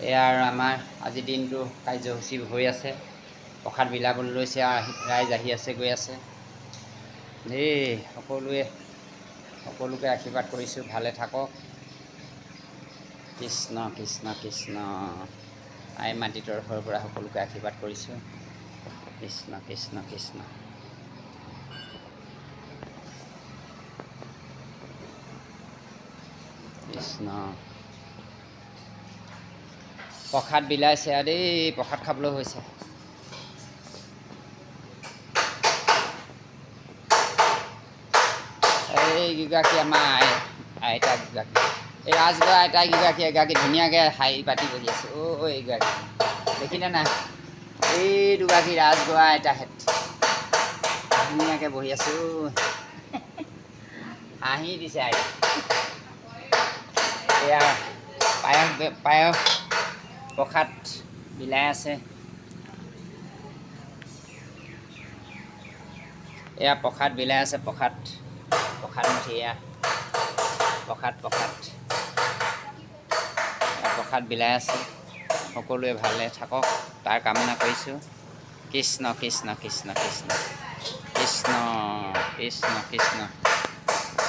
এয়া আৰু আমাৰ আজিৰ দিনটো কাৰ্যসূচী হৈ আছে। প্ৰসাদ বিলাবলৈ লৈছে আৰু ৰাইজ আহি আছে গৈ আছে দেই। সকলোকে আশীৰ্বাদ কৰিছোঁ, ভালে থাকক। কৃষ্ণ কৃষ্ণ কৃষ্ণ। আই মাতৃ তৰফৰ পৰা সকলোকে আশীৰ্বাদ কৰিছোঁ। কৃষ্ণ কৃষ্ণ কৃষ্ণ। কৃষ্ণ। প্ৰসাদ বিলাইছে আৰু দেই, প্ৰসাদ খাবলৈ হৈছে। এইকেইগৰাকী আমাৰ আইতাকেইগৰাকী, এই ৰাজগড় আইতাকেইগৰাকী এগৰাকী ধুনীয়াকৈ শাৰী পাতি বহি আছে। এইগৰাকী দেখিলে নাই? এই দুগৰাকী ৰাজগড় আইতাহেঁত ধুনীয়াকৈ বহি আছোঁ। হাঁহি দিছে আইতা। এয়া পায়স প্ৰসাদ বিলাই আছে। এয়া প্ৰসাদ বিলাই আছে। প্ৰসাদ মুঠি এয়া প্ৰসাদ বিলাই আছে। সকলোৱে ভালে থাকক তাৰ কামনা কৰিছোঁ। কৃষ্ণ কৃষ্ণ কৃষ্ণ কৃষ্ণ কৃষ্ণ কৃষ্ণ কৃষ্ণ।